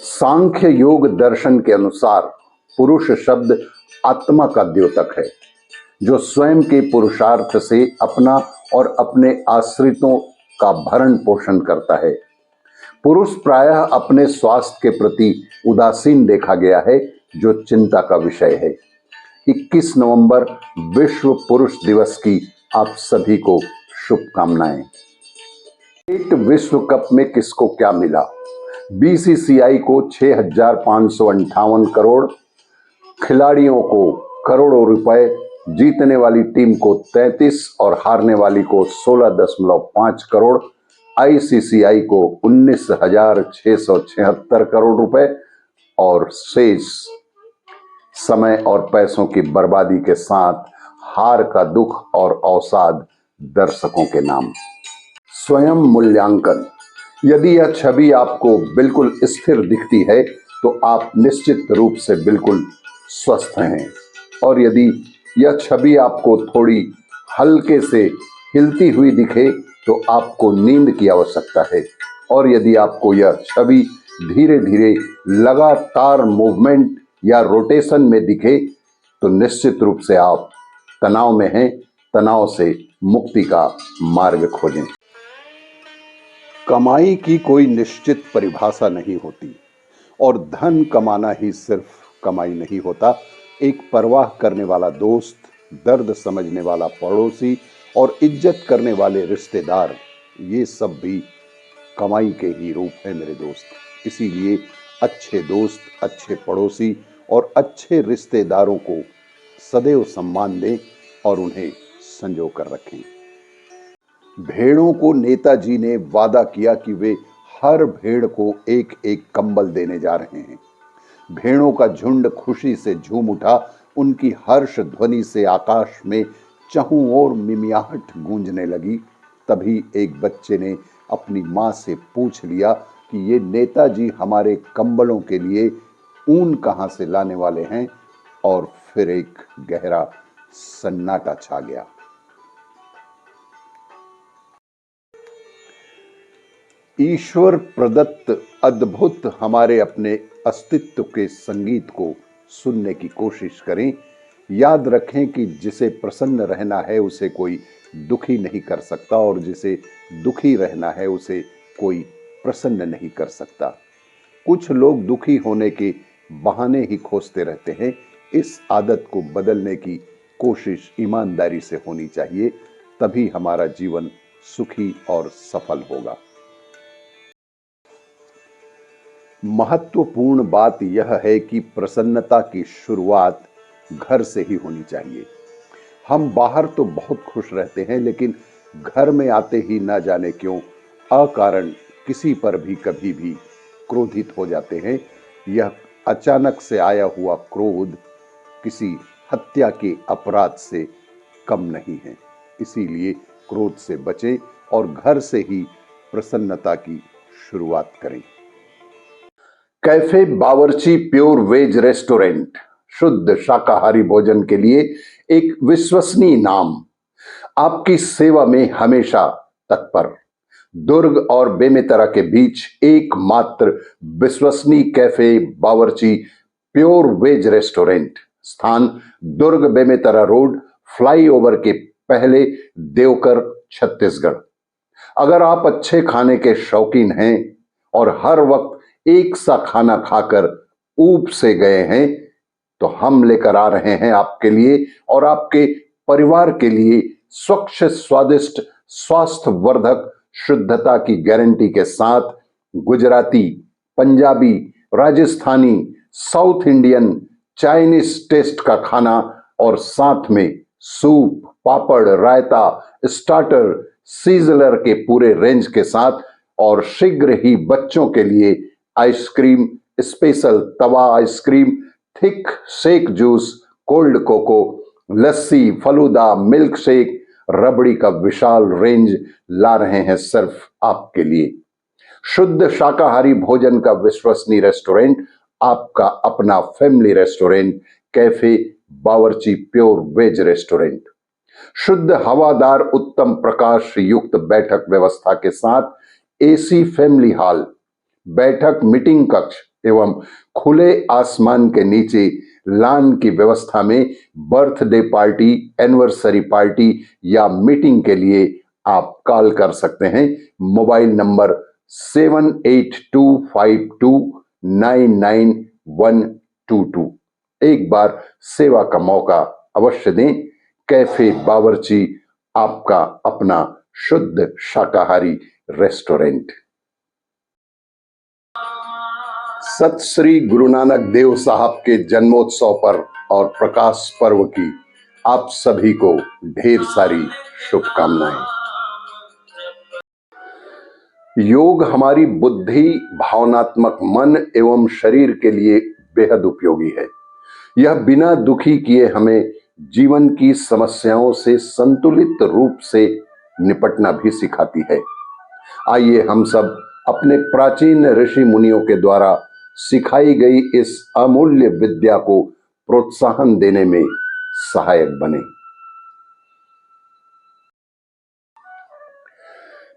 सांख्य योग दर्शन के अनुसार पुरुष शब्द आत्मा का द्योतक है, जो स्वयं के पुरुषार्थ से अपना और अपने आश्रितों का भरण पोषण करता है। पुरुष प्रायः अपने स्वास्थ्य के प्रति उदासीन देखा गया है, जो चिंता का विषय है। 21 नवंबर विश्व पुरुष दिवस की आप सभी को शुभकामनाएं। क्रिकेट विश्व कप में किसको क्या मिला? बीसीसीआई को 6,558 करोड़, खिलाड़ियों को करोड़ों रुपए, जीतने वाली टीम को 33 और हारने वाली को 16.5 करोड़, आईसीसीआई को 19,676 करोड़ रुपए और शेष समय और पैसों की बर्बादी के साथ हार का दुख और अवसाद दर्शकों के नाम। स्वयं मूल्यांकन। यदि यह छवि आपको बिल्कुल स्थिर दिखती है तो आप निश्चित रूप से बिल्कुल स्वस्थ हैं, और यदि यह छवि आपको थोड़ी हल्के से हिलती हुई दिखे तो आपको नींद की आवश्यकता है, और यदि आपको यह छवि धीरे धीरे लगातार मूवमेंट या रोटेशन में दिखे तो निश्चित रूप से आप तनाव में हैं। तनाव से मुक्ति का मार्ग खोजें। कमाई की कोई निश्चित परिभाषा नहीं होती, और धन कमाना ही सिर्फ कमाई नहीं होता। एक परवाह करने वाला दोस्त, दर्द समझने वाला पड़ोसी और इज्जत करने वाले रिश्तेदार, ये सब भी कमाई के ही रूप है मेरे दोस्त। इसीलिए अच्छे दोस्त, अच्छे पड़ोसी और अच्छे रिश्तेदारों को सदैव सम्मान दें और उन्हें संजो कर रखें। भेड़ों को नेताजी ने वादा किया कि वे हर भेड़ को एक एक कंबल देने जा रहे हैं। भेड़ों का झुंड खुशी से झूम उठा। उनकी हर्ष ध्वनि से आकाश में चहुं ओर मिमियाहट गूंजने लगी। तभी एक बच्चे ने अपनी माँ से पूछ लिया कि ये नेताजी हमारे कंबलों के लिए ऊन कहाँ से लाने वाले हैं, और फिर एक गहरा सन्नाटा छा गया। ईश्वर प्रदत्त अद्भुत हमारे अपने अस्तित्व के संगीत को सुनने की कोशिश करें। याद रखें कि जिसे प्रसन्न रहना है उसे कोई दुखी नहीं कर सकता, और जिसे दुखी रहना है उसे कोई प्रसन्न नहीं कर सकता। कुछ लोग दुखी होने के बहाने ही खोजते रहते हैं। इस आदत को बदलने की कोशिश ईमानदारी से होनी चाहिए, तभी हमारा जीवन सुखी और सफल होगा। महत्वपूर्ण बात यह है कि प्रसन्नता की शुरुआत घर से ही होनी चाहिए। हम बाहर तो बहुत खुश रहते हैं, लेकिन घर में आते ही ना जाने क्यों अकारण किसी पर भी कभी भी क्रोधित हो जाते हैं। यह अचानक से आया हुआ क्रोध किसी हत्या के अपराध से कम नहीं है। इसीलिए क्रोध से बचें और घर से ही प्रसन्नता की शुरुआत करें। कैफे बावर्ची प्योर वेज रेस्टोरेंट, शुद्ध शाकाहारी भोजन के लिए एक विश्वसनीय नाम, आपकी सेवा में हमेशा तत्पर। दुर्ग और बेमेतरा के बीच एकमात्र विश्वसनीय कैफे बावर्ची प्योर वेज रेस्टोरेंट। स्थान दुर्ग बेमेतरा रोड, फ्लाईओवर के पहले, देवकर, छत्तीसगढ़। अगर आप अच्छे खाने के शौकीन हैं और हर वक्त एक सा खाना खाकर ऊब से गए हैं, तो हम लेकर आ रहे हैं आपके लिए और आपके परिवार के लिए स्वच्छ, स्वादिष्ट, स्वास्थ्यवर्धक, शुद्धता की गारंटी के साथ Gujarati, Punjabi, Rajasthani, south Indian, Chinese taste का खाना, और साथ में soup, papad, raita, starter, sizzler के पूरे रेंज के साथ, और शीघ्र ही बच्चों के लिए आइसक्रीम, स्पेशल तवा ice cream, thick shake juice, cold cocoa, lassi, falooda, milk shake, rabri का विशाल रेंज ला रहे हैं सिर्फ आपके लिए। शुद्ध शाकाहारी भोजन का विश्वसनीय रेस्टोरेंट, आपका अपना फैमिली रेस्टोरेंट, कैफे बावर्ची प्योर वेज रेस्टोरेंट। शुद्ध हवादार, उत्तम प्रकाश युक्त बैठक व्यवस्था के साथ एसी फैमिली हॉल, बैठक मीटिंग कक्ष, एवं खुले आसमान के नीचे लान की व्यवस्था में बर्थडे पार्टी, एनिवर्सरी पार्टी या मीटिंग के लिए आप कॉल कर सकते हैं। Mobile number 7825299122। एक बार सेवा का मौका अवश्य दें। कैफे बावर्ची, आपका अपना शुद्ध शाकाहारी रेस्टोरेंट। सत श्री गुरु नानक देव साहब के जन्मोत्सव पर और प्रकाश पर्व की आप सभी को ढेर सारी शुभकामनाएं। योग हमारी बुद्धि, भावनात्मक मन एवं शरीर के लिए बेहद उपयोगी है। यह बिना दुखी किए हमें जीवन की समस्याओं से संतुलित रूप से निपटना भी सिखाती है। आइए हम सब अपने प्राचीन ऋषि मुनियों के द्वारा सिखाई गई इस अमूल्य विद्या को प्रोत्साहन देने में सहायक बने।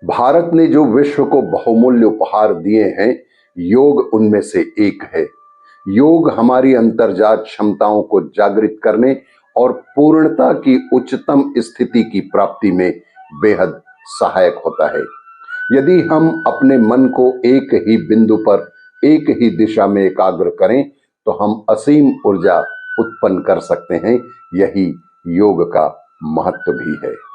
भारत ने जो विश्व को बहुमूल्य उपहार दिए हैं, योग उनमें से एक है। योग हमारी अंतर्जात क्षमताओं को जागृत करने और पूर्णता की उच्चतम स्थिति की प्राप्ति में बेहद सहायक होता है। यदि हम अपने मन को एक ही बिंदु पर एक ही दिशा में एकाग्र करें तो हम असीम ऊर्जा उत्पन्न कर सकते हैं। यही योग का महत्व भी है।